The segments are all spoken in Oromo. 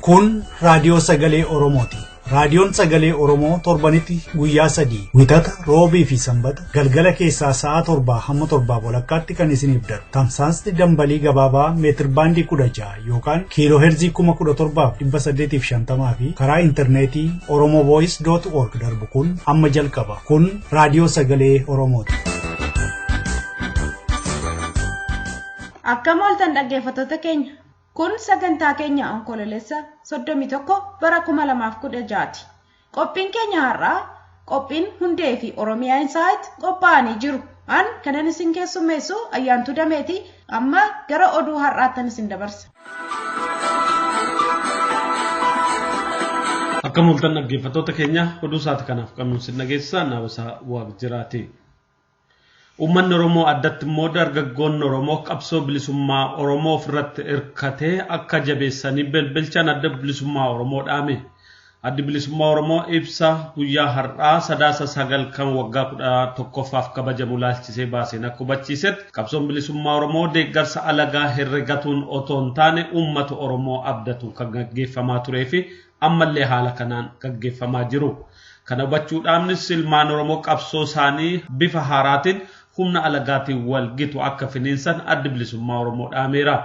Kun raadiyoo sagalee Oromooti. Raadiyoon sagalee Oromoo torbanitti guyyaa 3 wixata roobii fi sanbata galgala keessaa sa'a 7 hamma 7 walakkaatti kan isiniif darbu. Tamsaasni dambalii gabaabaa meetir baandii 16 yookaan kiiloo heerzii 17,850 fi karaa intarneetii oromovoice.org darbu kun amma jalqaba. Kun raadiyoo sagalee Oromooti. Akkam ooltan dhaggeeffattoota keenya. Kun sagantaa keenya Onkoloolessa 31 bara 2016. Qophiin keenya har'aa qophiin Hundee fi Oromia Insight qophaa'anii jiru. An kanan isin keessummeessu Ayyaantuu Dameeti. Amma gara oduu har'aattan isin dabarsa. Akkam ooltan dhaggeeffattoota keenya oduu saati kanaaf qabnu isin dhageessisaa Naabasaa Waaqjiraati. Uummanni Oromoo addatti immoo dargaggoonni Oromoo qabsoo bilisummaa Oromoo ofirratti hirkatee akka jabeessanii bilbilchan adda bilisummaa Oromoo dhaame. Addi bilisummaa Oromoo ibsa guyyaa har'aa sadaasa 9 kan waggaa 11ffaaf kabajamu laalchisee baaseen akka hubachiisetti qabsoon bilisummaa Oromoo deeggarsa alagaa herregatuun otoo hin taane uummata Oromoo abdatu kan gaggeeffamaa turee fi ammallee haala kanaan gaggeeffamaa jiru. Kana hubachuudhaanis ilmaan Oromoo qabsoo isaanii bifa haaraatiin humna alagaatiin wal gitu akka finiinsan addi bilisummaa Oromoo dhaameera.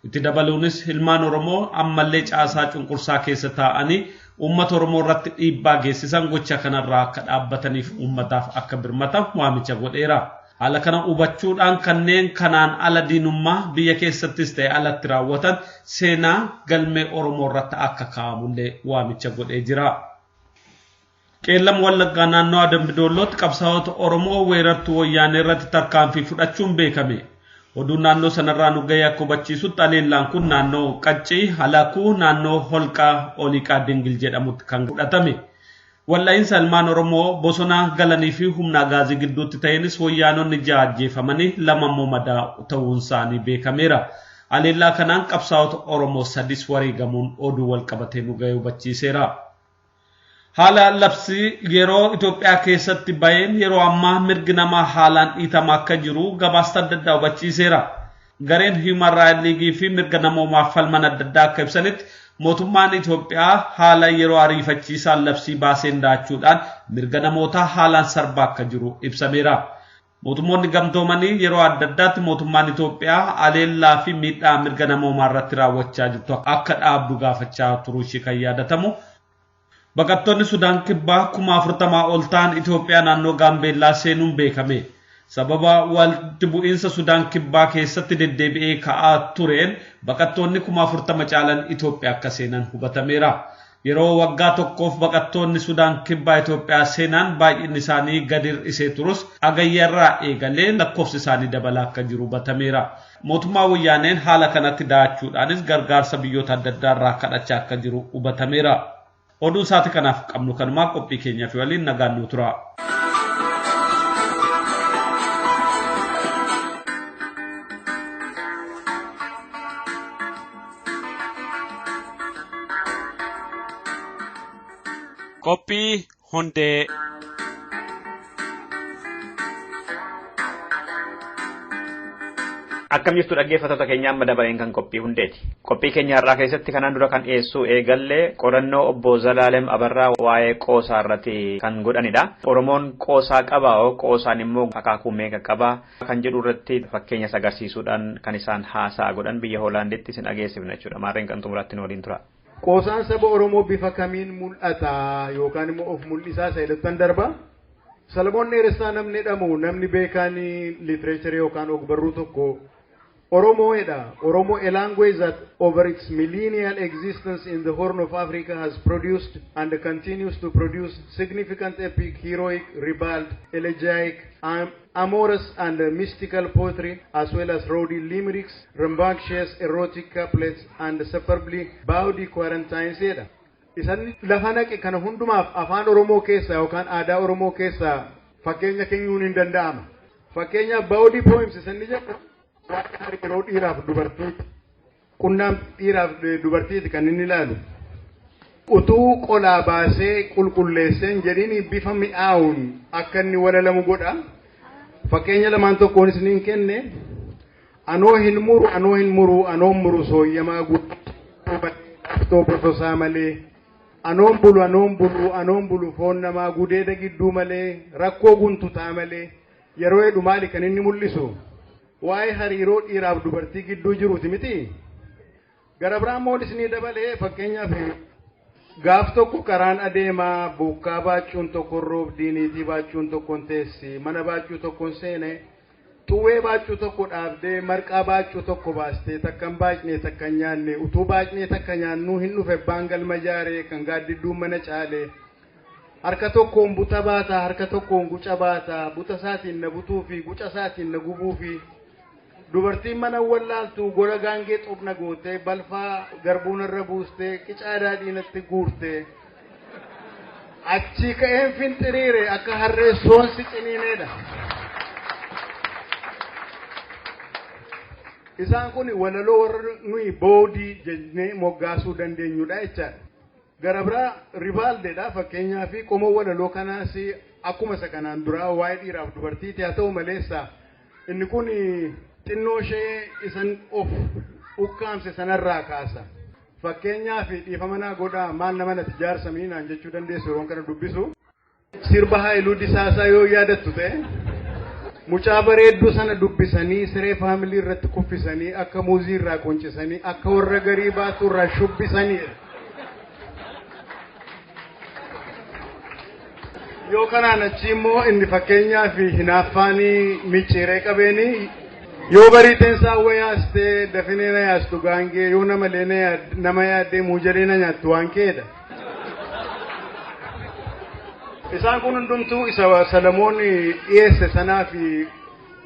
Itti dabaluunis ilmaan Oromoo ammallee caasaa cunqursaa keessa taa'anii uummata Oromoo irratti dhiibbaa geessisan gocha kanarraa akka dhaabbataniif uummataaf akka birmatan waamicha godheera. Haala kana hubachuudhaan kanneen kanaan ala diinummaa biyya keessattis ta'e alatti raawwatan seenaa galmee Oromoo irratti akka kaa'amullee waamicha godhee jira. Qeellam Wallaggaa naannoo Adambidoolootti qabsaa'ota Oromoo weerartuu wayyaanee irratti tarkaanfii fudhachuun beekame. Oduun naannoo sanarraa nu gahee akka hubachiisutti aleellaan kun naannoo Qaccii Halakuu naannoo holqaa Oliiqaa Dingil jedhamutti kan fudhatame. Walla'iinsa ilmaan Oromoo bosona galanii fi humna gaazii gidduutti ta'enis wayyaanonni 6 ajjeefamanii 2 immoo madaa ta'uun isaanii beekameera. Aleellaa kanaan qabsaa'ota Oromoo 3 wareegamuun oduu wal qabatee nu gahee hubachiiseera. Haala labsii yeroo Itoophiyaa keessatti baheen yeroo ammaa mirgi namaa haalaan dhiitamaa akka jiru gabaasa adda addaa hubachiiseera. Gareen Human Rights League fi mirga namoomaaf falman adda addaa akka ibsanitti mootummaan Itoophiyaa haala yeroo ariifachiisaan labsii baaseen daachuudhaan mirga namootaa haalaan sarbaa akka jiru ibsameera. Mootummoonni gamtoomanii yeroo adda addaatti mootummaan Itoophiyaa aleellaa fi miidhaa mirga namoomaa irratti raawwachaa jirtu akka dhaabdu gaafachaa turuu ishee kan yaadatamu. Baqattoonni Sudaan kibbaa 40,000 ol ta'an Itoophiyaa naannoo Gaambeellaa seenuun beekame. Sababa walitti bu'iinsa Sudaan kibbaa keessatti deddeebi'ee ka'aa tureen baqattoonni 40,000 caalan Itoophiyaa akka seenan hubatameera. Yeroo waggaa tokkoof baqattoonni Sudaan kibbaa Itoophiyaa seenan baay'inni isaanii gadi hir'isee turus agayyarraa eegalee lakkoofsi isaanii dabalaa akka jiru hubatameera. Mootummaa wayyaaneen haala kanatti da'achuudhaanis gargaarsa biyyoota adda addaarraa kadhachaa akka jiru hubatameera. Oduu saati kanaaf qabnu kanumaa qophii keenyaaf waliin nagaan nu tura. Qophii Hundee. Akkam jirtu dhaggeeffattoota keenya amma dabareen kan qophii Hundeeti. Qophii keenya har'aa keessatti kanaan dura kan dhiyeessuu eegallee qorannoo obbo Zalaalem Abarraa waa'ee qoosaa irratti kan godhanidha. Oromoon qoosaa qabaa qoosaan immoo akaakuu meeqa qabaa kan jedhu irratti fakkeenya agarsiisuudhaan kan isaan haasaa godhan biyya Hoolaanditti isin dhageessifna jechuudha. Maarreen kan xumuraatti nu waliin tura. Qoosaan saba Oromoo bifa kamiin mul'ata yookaan immoo of mul'isaa seelattan darba? Salamoon Dheeressaa namni jedhamu namni beekaan literature yookaan ogbarruu tokko Oromo a language that over its millennial existence in the Horn of Africa has produced and continues to produce significant epic, heroic, ribald, elegiac, amorous and mystical poetry, as well as rowdy limericks, rambunctious erotic couplets, and superbly bawdy quarantines. Isan lafa naqe kana hundumaaf afaan Oromoo keessa yookaan aadaa Oromoo keessa fakkeenya keenyuun hin danda'ama. Fakkeenya bawdy poems isan ni jedhu yeroo dhiiraaf dubartiiti. Qunnaan dhiiraaf dubartiiti kan inni ilaalu. Utuu qolaa baasee qulqulleesseen jedhini bifa mi'aawun akka inni walalamu godha. Fakkeenya lamaan tokkoon isiniin kenne anoo hin muru anoon muru sooyyamaa guutuu Tosaa malee anoon bulu foon namaa gudeeda gidduu malee rakkoo guntutaa malee yeroo heddu maali kan inni mul'isu waa'ee hariiroo dhiiraaf dubartii gidduu jiruuti miti. Gara biraan moolisni dabalee fakkeenyaaf gaaf tokko karaan adeemaa bukkaa baachuun tokko roobdiiniitii baachuun tokkoon teessi mana baachuu tokkoon seene tuwwee baachuu tokko dhaabdee marqaa baachuu tokko baastee takkan baacnee takkan nyaanne utuu baacnee takka nyaannuu hin dhufe baangal majaaree kan gaaddidduun mana caalee harka tokkoon buta baata harka tokkoon guca baata buta saatiin na butuu fi guca saatiin na gubuu fi dubartiin mana wallaaltu gola gaangee xobna gootee balfaa garbuun irra buustee qicaa daadhiinatti guurtee achi ka'een finxiriire akka harree soonsi ciniineedha. Isaan kun walaloo warra nuyi boodii jennee moggaasuu dandeenyudha jechaadha. Gara biraa ribaaldeedha fakkeenyaaf qomoo walaloo kanaas akkuma isa kanaan duraa waa'ee dhiiraaf dubartiiti haa ta'u maleessa inni kun xinnoo ishee isan of ukkaamse sanarraa kaasa. Fakkeenyaaf dhiifama naa godhaa maal nama natti jaarsamii naan jechuu dandeessu yeroo kana dubbisu. Sirba Haayiluu Disaasaa yoo yaadattu ta'e mucaa bareedduu sana dubbisanii siree faamilii irratti kuffisanii akka muuzii irraa qoncisanii akka warra garii baatu irraa shubbisanii. Yoo kanaan achi immoo inni fakkeenyaaf hinaaffaanii micciiree qabeenii yoo bariiteen saawwa yaastee dafinee na yaastu gaangee yoo nama yaaddee muujalee na nyaattu waan keedha. Isaan kun hundumtuu isa Salamoon dhiyeesse sanaa fi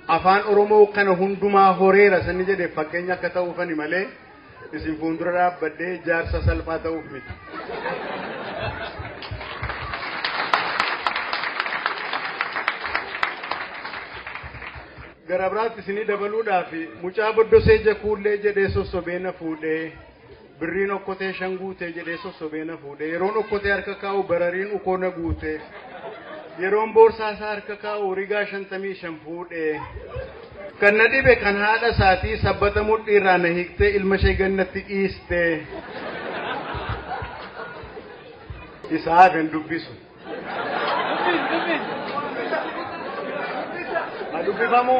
afaan Oromoo kana hundumaa horeera sanni jedhe fakkeenya akka ta'uufani malee isin fuuldura dhaabbadhee jaarsa salphaa ta'uuf miti. Gara biraatti isinii dabaluudhaaf mucaa boddosee jakuullee jedhee sossobeena fuudhee birriin okkotee shanguutee jedhee sossobeena fuudhee yeroon okkotee harka kaa'u barariin ukoona guutee yeroon boorsaasaa harka kaa'u rigaa 55 fuudhee kan na dhibe kan haadha isaatii sabbata mudhii irraa na hiiktee ilma ishee gannatti dhiistee isaa kan dubbisu. Adubbifamu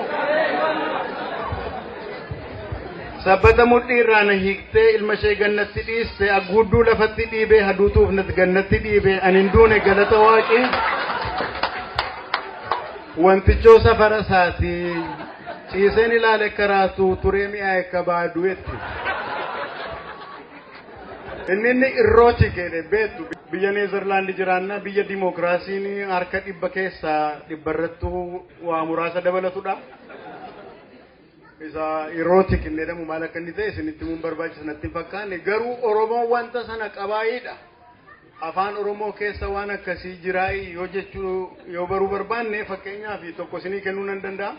sabbata mudhii irraa na hiiktee ilma ishee gannatti dhiiste agguudduu lafatti dhiibee haduutuuf natti gannatti dhiibee ani hin duune galata waaqii wantichoo safara isaatii ciiseen ilaale karaatu turee mi'aa akka baaduetti inni irrooti keedhe beektu biyya Neezerlaandi jiraanna biyya dimookiraasiin harka 100 keessaa 100 waa muraasa dabalatudha. Isa irrooti jedhamu maal akka inni ta'e isinitti mun barbaachisa natti fakkaanne garuu Oromoon wanta sana qabaayiidha. Afaan Oromoo keessa waan akkasii jiraai yoo jechuu yoo baruu barbaanne fakkeenyaaf tokko isinii kennuu nan danda'a.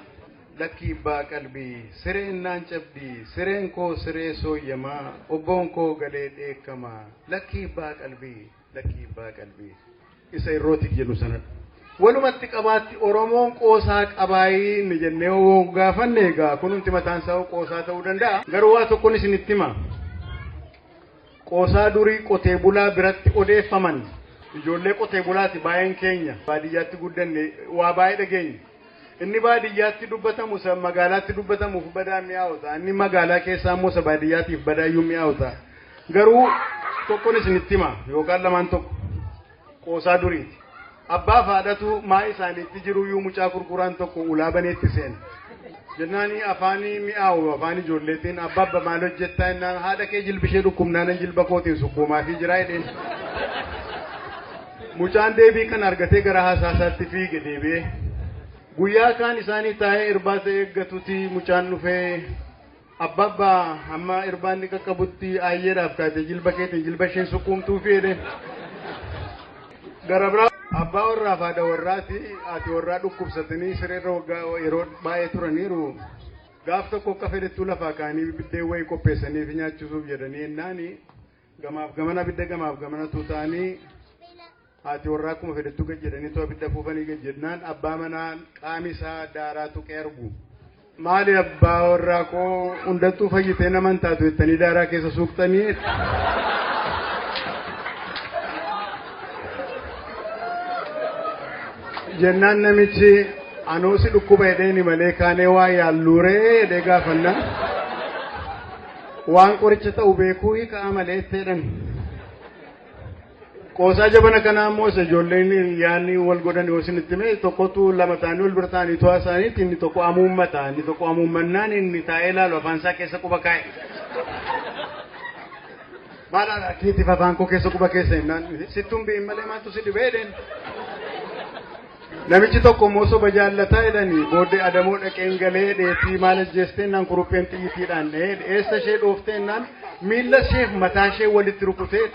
Lakkii baa qalbii sireen naan cabdii sireen koo siree sooyyamaa obboon koo galee dheekkamaa lakkii baa qalbii isa irrooti jedhu sanadha. Walumatti qabaatti Oromoon qoosaa qabaayii ni jennee yoo gaafanne egaa kunumti mataan isaa qoosaa ta'uu danda'a. Garuu waa tokkoon isinitti hima. Qoosaa durii qotee bulaa biratti odeeffaman ijoollee qotee bulaati baay'een keenya baadiyyaatti guddanne waa baay'ee dhageenya. Inni baadiyyaatti dubbatamu sa magaalaatti dubbatamuuf badaa mi'aawota inni magaalaa keessaa immoo sa baadiyyaatiif badaayyuu mi'aawota. Garuu tokkoon isinitti hima yookaan lamaan tokko qoosaa duriiti. Abbaa faadhatu maa isaaniitti jiruyyuu mucaa gurguraan tokko ulaa baneetti seena. Jennaani afaanii mi'aawu afaan ijoolleetiin abbaa maal hojjettaa innaan haadha kee jilbishee dhukkubnaan jilba kootiin sukkuumaa fi jiraa jedheen. Mucaan deebii kan argatee gara haasaasaatti fiige deebi'ee. Guyyaa kaan isaanii taa'ee irbaata eeggatutti mucaan dhufee abbaa amma irbaanni qaqqabutti ayyeedhaaf kaatee jilba keetiin jilba isheen sukkuumtuu fi jedheen. Gara biraa abbaa warraa fi haadha warraati ati warraa dhukkubsatanii sireerra waggaa yeroo baay'ee turaniiru gaaf tokko akka fedhettuu lafaa kaanii biddeen wayii qopheessanii fi nyaachisuuf jedhanii ennaani gamaaf gamana bidda gamaaf gamana tuutaanii ati warraa akkuma fedhettuu gad jedhanii too bidda fuufanii gad jennaan abbaa manaa qaamisaa daaraa tuqee argu maali abbaa warraa koo hundattuu fayyitee naman taatu jettanii daaraa keessa suuqxanii jennaan namichi anoosi dhukkuba hedheeni malee kaanee waa yaalluuree jedhee gaafanna. Waan qoricha ta'u beekuu hiikaa malee ta'edhan. Qoosaa jabana kanaa immoo ijoolleen yaanni wal godhan yoo isinitti mee tokkotu lama ta'anii wal bira ta'anii to'aa isaaniitti inni tokko amuummataa inni tokko amuummannaan inni taa'ee ilaalu afaan isaa keessa quba kaa'e. Maadhaan akkiitiif afaan koo keessa quba keessa himnaan sittuun bi'in malee maaltu si dhibee jedheen. Namichi tokko immoo soba jaallataa jedhanii booddee adamoo dhaqeen galee dheetii maal ajjeesteen naan kurupheen xiyyiitiidhaan eessa ishee dhoofteen naan miilla isheef mataa ishee walitti rukutee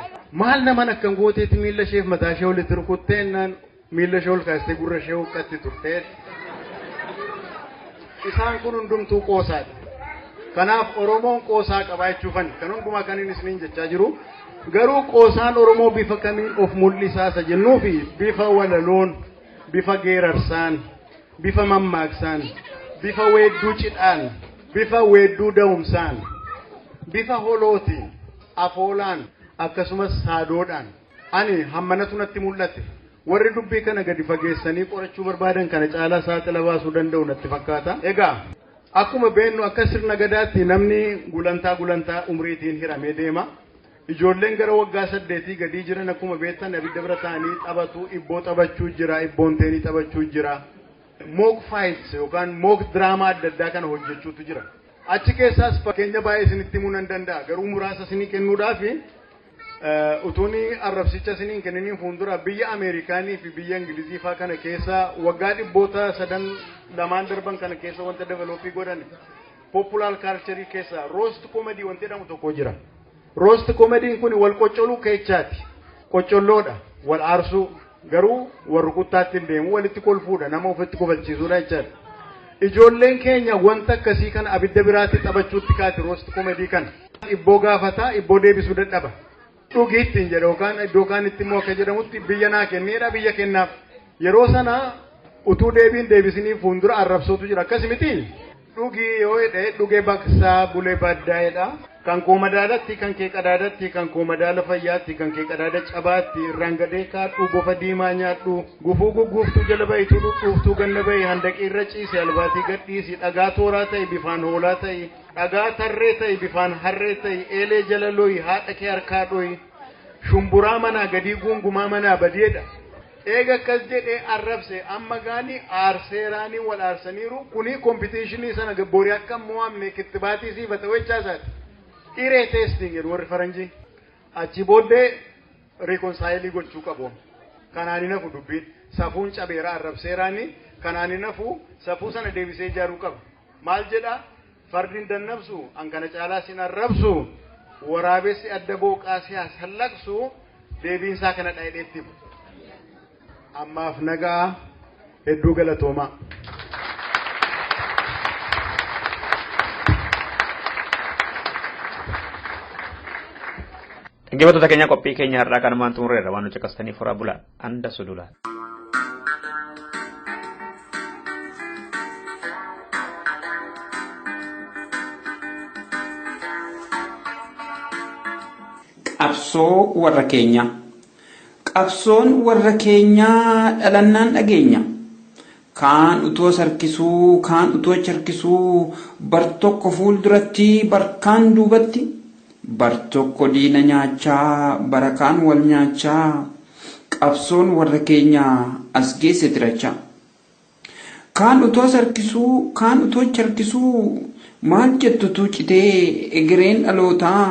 maal naman akkan gooteeti miilla isheef mataa ishee walitti rukutteen naan miilla ishee ol kaastee gurra ishee huqqatti turtee. Isaan kun hundumtuu qoosaadha. Kanaaf Oromoon qoosaa qabaa jechuufan kan hundumaa kan inni isiniin jechaa jiru garuu qoosaan Oromoo bifa kamiin of mul'isaasa jennuu fi bifa walaloon bifa geerarsaan bifa mammaaksaan bifa weedduu cidhaan bifa weedduu da'umsaan bifa holootiin afoolaan akkasumas saadoodhaan ani hammanatu natti mul'ate warri dubbii kana gadi fageessanii qorachuu barbaadan kana caalaa saaxila baasuu danda'u natti fakkaata. Egaa akkuma beennu akka sirna gadaatti namni gulantaa umriitiin hiramee deema. Ijoolleen gara waggaa 8 gadi jiran akkuma beektan abidda bira ta'anii taphatu ibboo taphachuu jira ibboon teenii taphachuu jira. Mock fights yookaan mock drama adda addaa kana hojjechuutu jira. Achi keessaas fakkeenya baay'ee isinitti himuu nan danda'a garuu muraasa isinii kennuudhaaf utuuni arrabsicha isiniin kenniniin fuuldura biyya Ameerikaanii fi biyya Ingilizii faa kana keessa waggaa dhibboota 2 darban kana keessa wanta developii godhan popular culture keessa roast comedy wanti jedhamu tokko jira. Roast comedy kun wal qoccoluu keechaati. Qoccolloodha wal aarsuu garuu warri kuttaatti deemu walitti kolfuudha nama ofitti kofalchiisuudha jechaadha. Ijoolleen keenya wanta akkasii kana abidda biraatti taphachuutti kaati roast comedy kana. Ibboo gaafataa ibboo deebisuu dadhaba. Dhugiittiin jedha yookaan iddoo kaanitti immoo akka jedhamutti biyya naa kenneedha biyya kennaaf. Yeroo sana utuu deebiin deebisinii fuuldura arrabsootu jira akkasi miti. Dhugii yoo jedhee dhugee baksaa bulee baddaa'edha. Kan koo madaalatti kan kee qadaadatti kan koo madaala fayyaatti kan kee qadaada cabaatti irraan gadee kaadhu bofa diimaa nyaadhu gufuu gugguuftuu jala ba'ituu dhudhuuftuu ganna ba'i handaqii irra ciise albaatii gadhiisi dhagaa tooraa ta'e bifaan hoolaa ta'e dhagaa tarree ta'e bifaan harree ta'e eelee jala loyi haadha kee harkaa dhoyi shumburaa manaa gadii gungumaa manaa badeedha. Eega akkas jedhee arrabse amma gaanii aarseeraanii wal aarsaniiru kuni kompitiishinii sana gabboorii akka mo'amne kittibaatii siifa ta'u jechaasaati. Iree testing jedhu warri faranjii achi booddee reconcile gochuu qabu. Kanaani nafu dubbiin safuun cabeera arrabseeraanii kanaani nafu safuu sana deebisee ijaaruu qabu. Maal jedha fardiin dannabsu an kana caalaa sin arrabsu waraabessi adda booqaa siyaas hallaqsu deebiinsaa kana dhaydheetti. Ammaaf nagaa hedduu galatoomaa. Dhaggeeffattoota keenya qophii keenya har'aa kanumaan xumurreerra waan nu caqastaniif horaa bulaa anda sudulaa. Qabsoo warra keenya. Qabsoon warra keenyaa dhalannaan dhageenya. Kaan utoo sarkisuu kaan utoo charkisuu bar tokko fuulduratti barkaan duubatti. Bar tokko diina nyaachaa barakaan wal nyaachaa qabsoon warra keenyaa as geesse tirachaa. Kaan utoo sarkisuu kaan utoo charkisuu maal jettutu citee egereen dhalootaa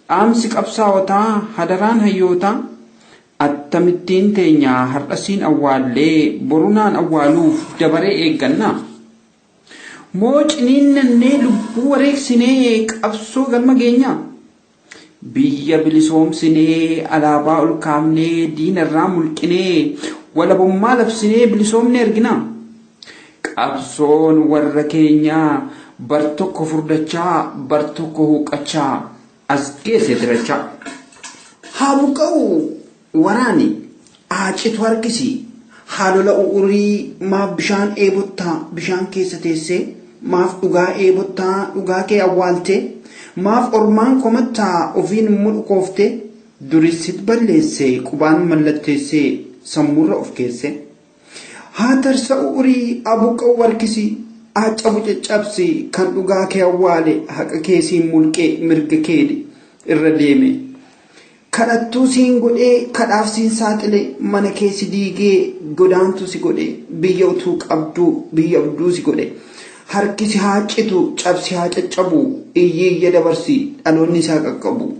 dhaamsi qabsaawotaa hadaraan hayyootaa attamittiin teenyaa har'asiin awwaallee borunaan awwaaluuf dabaree eeggannaa. Moociniin nannee lubbuu wareegsinee qabsoo galma geenyaa. Biyya bilisoomsinee alaabaa ol kaafnee diinarraa mulqinee walabummaa labsinee bilisoomne erginaa. Qabsoon warra keenyaa bar tokko furdachaa bar tokko huuqqachaa as geesse tirachaa. Haa buqqa'u waraani aacitu harkisi haalola urii maaf bishaan eebottaa bishaan keessa teessee maaf dhugaa eebottaa dhugaa kee awwaaltee maaf ormaan komattaa ofiin mul'ukooftee durissit balleessee qubaan mallatteessee sammuurra of keesse haa tarsa'u urii abuqa warkisi acabu caccabsi kan dhugaa kee awwaale haqa keessiin mulqee mirga keedhe irra deeme kadhattuu siin godhee kadhaaf siin saaxile mana keessi diigee godaantu si godhe biyya utuu qabduu biyya abduu si godhe harkisi haa citu cabsi haa caccabu iyya dabarsi dhaloonni isaa qaqqabu.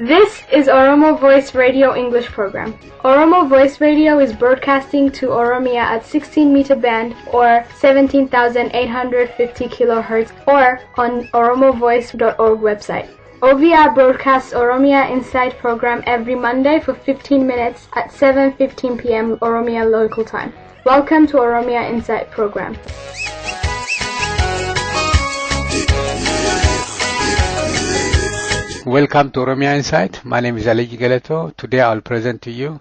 This is Oromo Voice Radio English program. Oromo Voice Radio is broadcasting to Oromia at 16-meter band or 17,850 kilohertz or on oromovoice.org website. OVR broadcasts Oromia Insight program every Monday for 15 minutes at 7:15 p.m. Oromia local time. Welcome to Oromia Insight program. Welcome to Oromia Insight. My name is Aliji Galeto. Today I'll present to you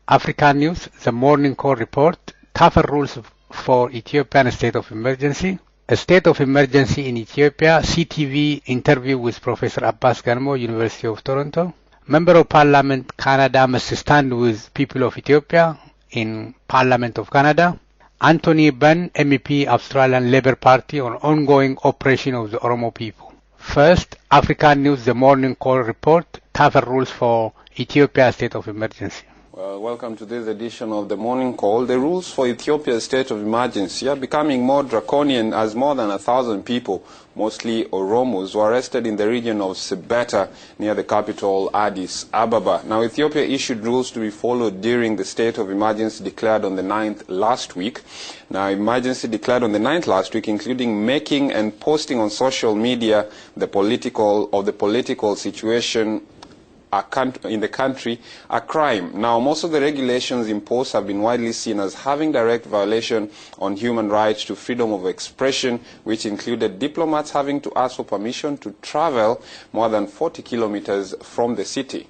African News, the Morning Call Report, tougher rules for Ethiopian state of emergency, a state of emergency in Ethiopia, CTV interview with Professor Abbas Ganmo, University of Toronto, Member of Parliament Canada must stand with people of Ethiopia in Parliament of Canada, Anthony Benn, MEP, Australian Labour Party on ongoing oppression of the Oromo people. First, African News, the Morning Call Report, tougher rules for Ethiopia state of emergency. Well, welcome to this edition of the Morning Call. The rules for Ethiopia's state of emergency are becoming more draconian as more than 1,000 people, mostly Oromos, were arrested in the region of Sebeta near the capital Addis Ababa. Now, Ethiopia issued rules to be followed during the state of emergency declared on the 9th last week. Now, emergency declared on the 9th last week, including making and posting on social media the political situation in the country a crime. Now, most of the regulations imposed have been widely seen as having direct violation on human rights to freedom of expression, which included diplomats having to ask for permission to travel more than 40 kilometers from the city.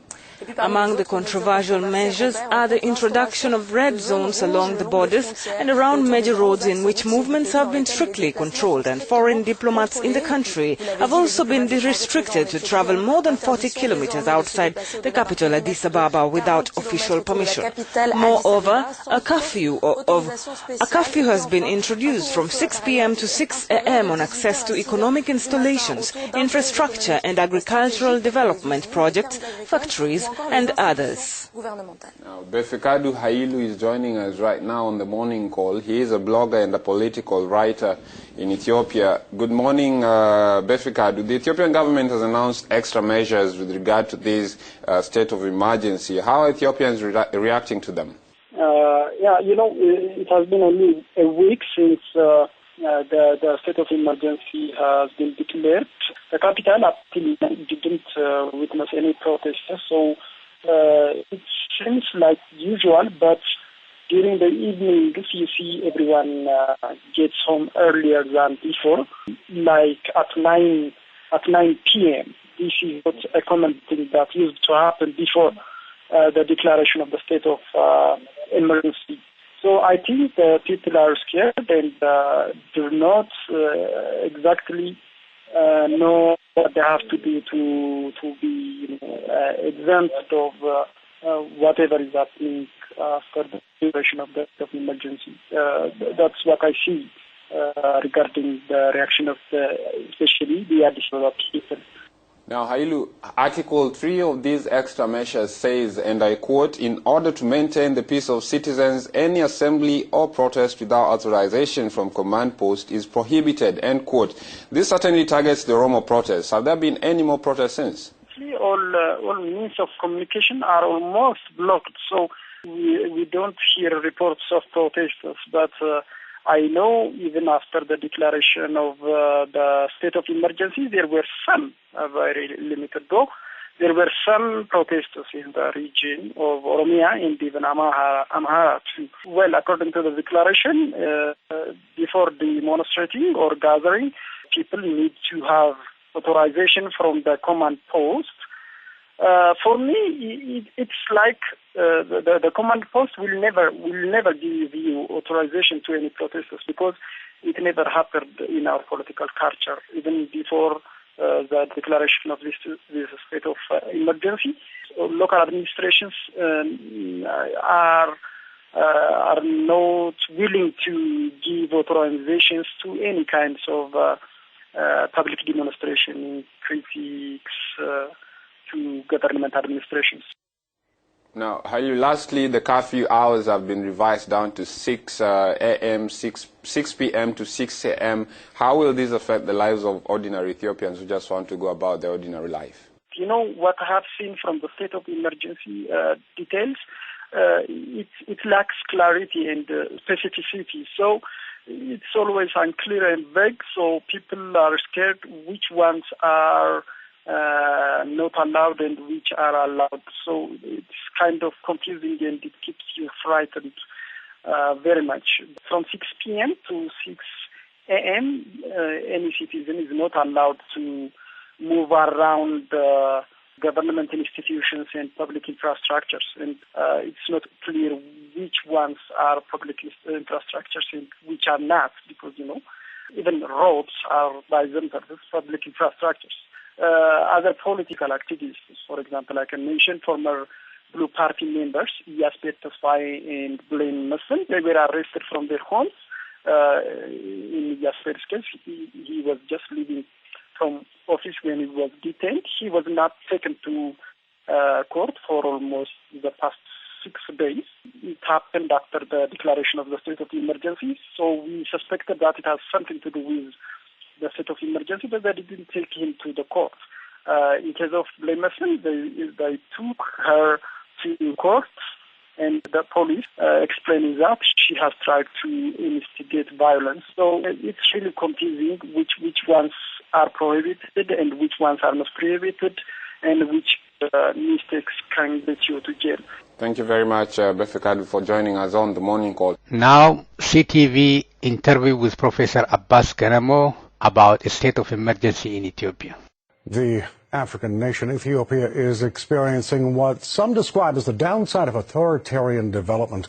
Among the controversial measures are the introduction of red zones along the borders and around major roads in which movements have been strictly controlled, and foreign diplomats in the country have also been restricted to travel more than 40 kilometers outside the capital Addis Ababa without official permission. Moreover, a curfew has been introduced from 6 p.m. to 6 a.m. on access to economic installations, infrastructure and agricultural development projects, factories and others. Now, Befeqadu Hailu is joining us right now on the Morning Call. He is a blogger and a political writer in Ethiopia. Good morning, Befeqadu. The Ethiopian government has announced extra measures with regard to this state of emergency. How are Ethiopians reacting to them? It has been only a week since the state of emergency has been declared. The capital actually didn't witness any protests, so it seems like usual, but during the evening you see everyone gets home earlier than before, like at 9 p.m. This is not a common thing that used to happen before the declaration of the state of emergency. So I think people are scared and do not exactly know what they have to do to be exempt of whatever is happening after the declaration of the state of emergency. That's what I see regarding the reaction of especially the Addis Ababa people. Now, Hailu, Article 3 of these extra measures says, and I quote, "In order to maintain the peace of citizens, any assembly or protest without authorization from command post is prohibited," end quote. This certainly targets the Oromo protests. Have there been any more protests since? All means of communication are almost blocked, so we don't hear reports of protesters, but I know even after the declaration of the state of emergency, there were some, very limited though, there were some protesters in the region of Oromia and even Amhara too. Well, according to the declaration, before demonstrating or gathering, people need to have authorization from the command post For me, it's like the command post will never give you authorization to any protesters because it never happened in our political culture, even before the declaration of this state of emergency. So local administrations are not willing to give authorizations to any kinds of public demonstration, critiques to government administrations. Now, Hailu, lastly, the curfew hours have been revised down to 6 a.m., 6 p.m. to 6 a.m. How will this affect the lives of ordinary Ethiopians who just want to go about their ordinary life? You know, what I have seen from the state of emergency details, it lacks clarity and specificity. So it's always unclear and vague, so people are scared which ones are not allowed and which are allowed. So it's kind of confusing and it keeps you frightened very much. From 6 p.m. to 6 a.m., any citizen is not allowed to move around government institutions and public infrastructures. And it's not clear which ones are public infrastructures and which are not, because, you know, even roads are by themselves public infrastructures. Other political activists, for example, I can mention former Blue Party members, Yasper Tesfaye and Blaine Muslim. They were arrested from their homes. In Yasper's case, he was just leaving from office when he was detained. He was not taken to court for almost the past 6 days. It happened after the declaration of the state of emergency, so we suspected that it has something to do with the state of emergency, but they didn't take him to the court. In case of Blaine Muslim, they took her to court, and the police explaining that she has tried to instigate violence. So it's really confusing which ones are prohibited and which ones are not prohibited, and which mistakes can get you to jail. Thank you very much, Befekadu, for joining us on the morning call. Now, CTV interview with Professor Abbas Ganamo about a state of emergency in Ethiopia. The African nation Ethiopia is experiencing what some describe as the downside of authoritarian development.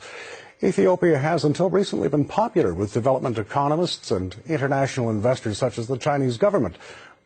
Ethiopia has until recently been popular with development economists and international investors such as the Chinese government.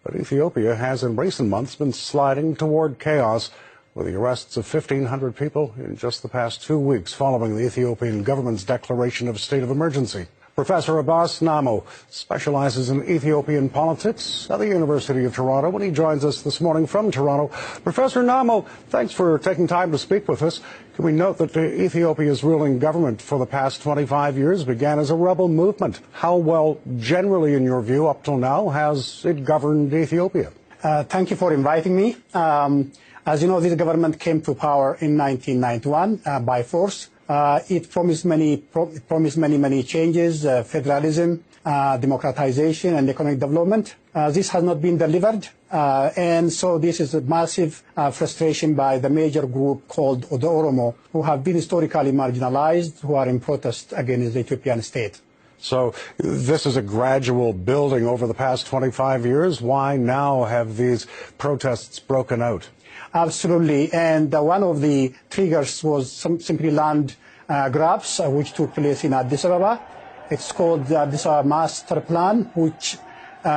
But Ethiopia has in recent months been sliding toward chaos with the arrests of 1,500 people in just the past 2 weeks following the Ethiopian government's declaration of state of emergency. Professor Abbas Namo specializes in Ethiopian politics at the University of Toronto, and he joins us this morning from Toronto. Professor Namo, thanks for taking time to speak with us. Can we note that Ethiopia's ruling government for the past 25 years began as a rebel movement? How well, generally in your view, up till now, has it governed Ethiopia? Thank you for inviting me. As you know, this government came to power in 1991 by force. It promised many changes, federalism, democratization, and economic development. This has not been delivered, and so this is a massive frustration by the major group called the Oromo, who have been historically marginalized, who are in protest against the Ethiopian state. So this is a gradual building over the past 25 years. Why now have these protests broken out? Absolutely, and one of the triggers was simply land grabs, which took place in Addis Ababa. It's called the Addis Ababa Master Plan, which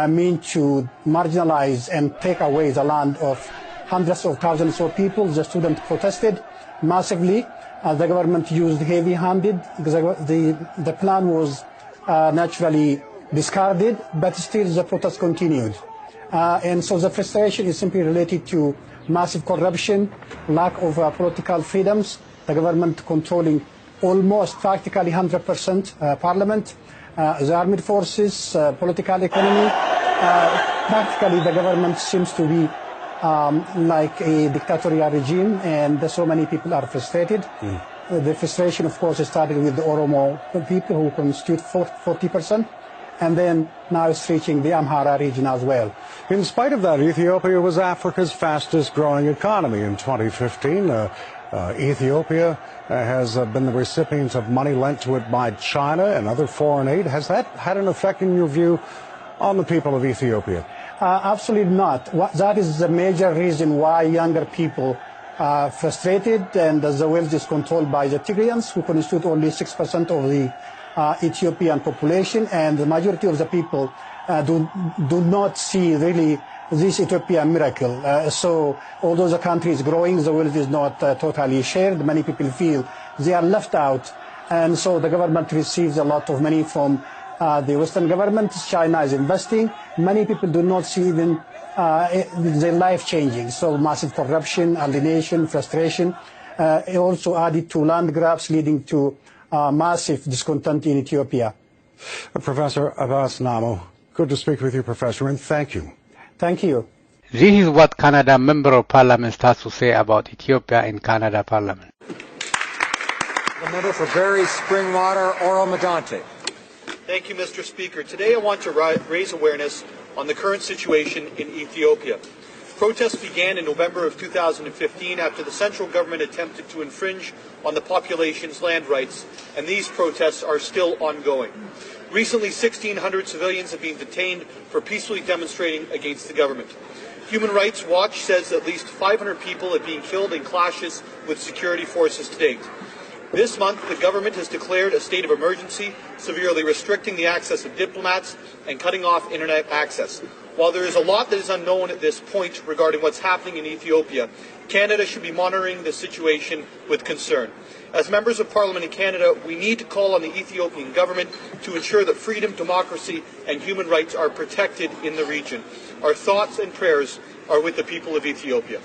mean to marginalize and take away the land of hundreds of thousands of people. The students protested massively. The government used heavy-handed. The plan was naturally discarded, but still the protest continued. And so the frustration is simply related to massive corruption, lack of political freedoms, the government controlling almost practically 100% parliament, the armed forces, political economy. Practically the government seems to be like a dictatorial regime, and so many people are frustrated. The frustration, of course, started with the Oromo people, who constitute 40%. And then now it's reaching the Amhara region as well. In spite of that, Ethiopia was Africa's fastest growing economy in 2015. Ethiopia has been the recipient of money lent to it by China and other foreign aid. Has that had an effect, in your view, on the people of Ethiopia? Absolutely not. That is the major reason why younger people are frustrated, and the wealth is controlled by the Tigrayans, who constitute only 6% of the Ethiopian population, and the majority of the people do not see really this Ethiopian miracle. So although the country is growing, the wealth is not totally shared. Many people feel they are left out, and so the government receives a lot of money from the Western government. China is investing. Many people do not see even their life changing. So massive corruption, alienation, frustration, also added to land grabs, leading to massive discontent in Ethiopia. Professor Abbas Namo, good to speak with you, Professor, and thank you. Thank you. This is what Canada Member of Parliament has to say about Ethiopia in Canada Parliament. The member for Barrie Springwater, Oromo. Thank you, Mr. Speaker. Today I want to raise awareness on the current situation in Ethiopia. Protests began in November of 2015 after the central government attempted to infringe on the population's land rights, and these protests are still ongoing. Recently, 1,600 civilians have been detained for peacefully demonstrating against the government. Human Rights Watch says at least 500 people have been killed in clashes with security forces to date. This month, the government has declared a state of emergency, severely restricting the access of diplomats and cutting off internet access. While there is a lot that is unknown at this point regarding what's happening in Ethiopia, Canada should be monitoring the situation with concern. As members of Parliament in Canada, we need to call on the Ethiopian government to ensure that freedom, democracy, and human rights are protected in the region. Our thoughts and prayers are with the people of Ethiopia.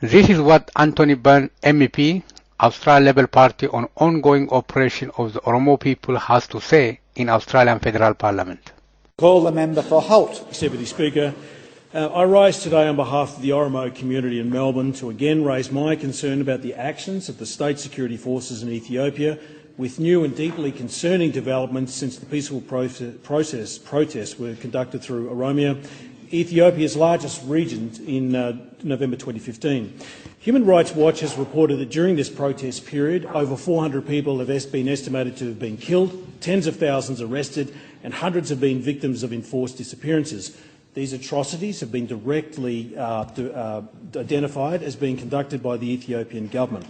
This is what Anthony Byrne, MEP, Australian Labour Party, on ongoing operation of the Oromo people has to say in Australian Federal Parliament. Call the member for Holt. Deputy Speaker, I rise today on behalf of the Oromo community in Melbourne to again raise my concern about the actions of the state security forces in Ethiopia, with new and deeply concerning developments since the peaceful protests were conducted through Oromia, Ethiopia's largest region, in November 2015. Human Rights Watch has reported that during this protest period, over 400 people have been estimated to have been killed, tens of thousands arrested, and hundreds have been victims of enforced disappearances. These atrocities have been directly identified as being conducted by the Ethiopian government.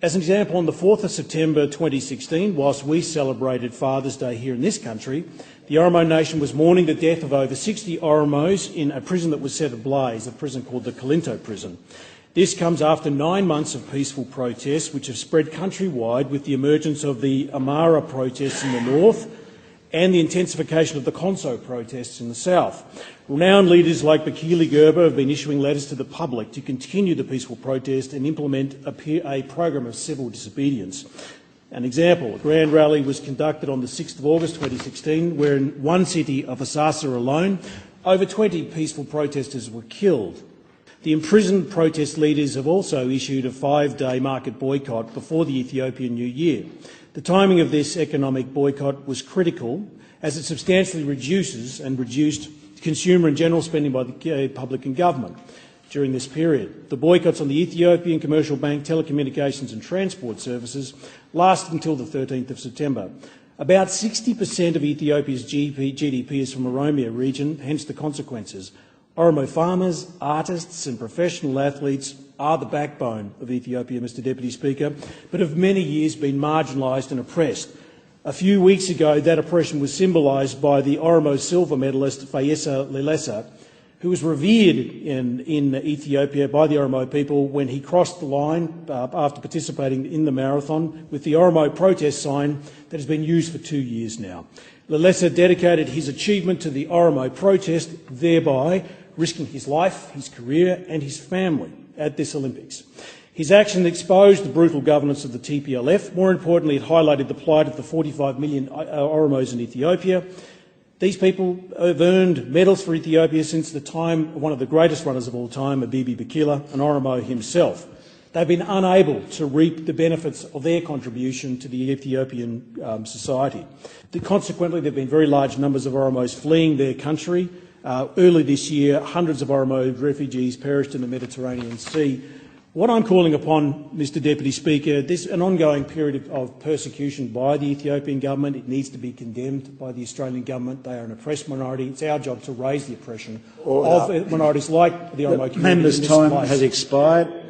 As an example, on the 4th of September 2016, whilst we celebrated Father's Day here in this country, the Oromo Nation was mourning the death of over 60 Oromos in a prison that was set ablaze, a prison called the Kalinto prison. This comes after 9 months of peaceful protests, which have spread countrywide with the emergence of the Amara protests in the north and the intensification of the Konso protests in the south. Renowned leaders like Bakili Gerber have been issuing letters to the public to continue the peaceful protest and implement a program of civil disobedience. An example, a grand rally was conducted on the 6th of August 2016, where in one city of Asasa alone, over 20 peaceful protesters were killed. The imprisoned protest leaders have also issued a 5-day market boycott before the Ethiopian New Year. The timing of this economic boycott was critical, as it substantially reduced consumer and general spending by the public and government during this period. The boycotts on the Ethiopian Commercial Bank, telecommunications and transport services lasted until the 13th of September. About 60% of Ethiopia's GDP is from the Oromia region, hence the consequences. Oromo farmers, artists and professional athletes are the backbone of Ethiopia, Mr Deputy Speaker, but have many years been marginalised and oppressed. A few weeks ago, that oppression was symbolised by the Oromo silver medalist Fayesa Lelesa, who was revered in Ethiopia by the Oromo people when he crossed the line after participating in the marathon with the Oromo protest sign that has been used for 2 years now. Lelesa dedicated his achievement to the Oromo protest, thereby risking his life, his career and his family at this Olympics. His action exposed the brutal governance of the TPLF. More importantly, it highlighted the plight of the 45 million Oromos in Ethiopia. These people have earned medals for Ethiopia since the time of one of the greatest runners of all time, Abibi Bikila, an Oromo himself. They've been unable to reap the benefits of their contribution to the Ethiopian society. Consequently, there have been very large numbers of Oromos fleeing their country. Early this year, hundreds of Oromo refugees perished in the Mediterranean Sea. What I'm calling upon, Mr Deputy Speaker, this an ongoing period of persecution by the Ethiopian government. It needs to be condemned by the Australian government. They are an oppressed minority. It's our job to raise the oppression of minorities like the Oromo community. Member's time has expired.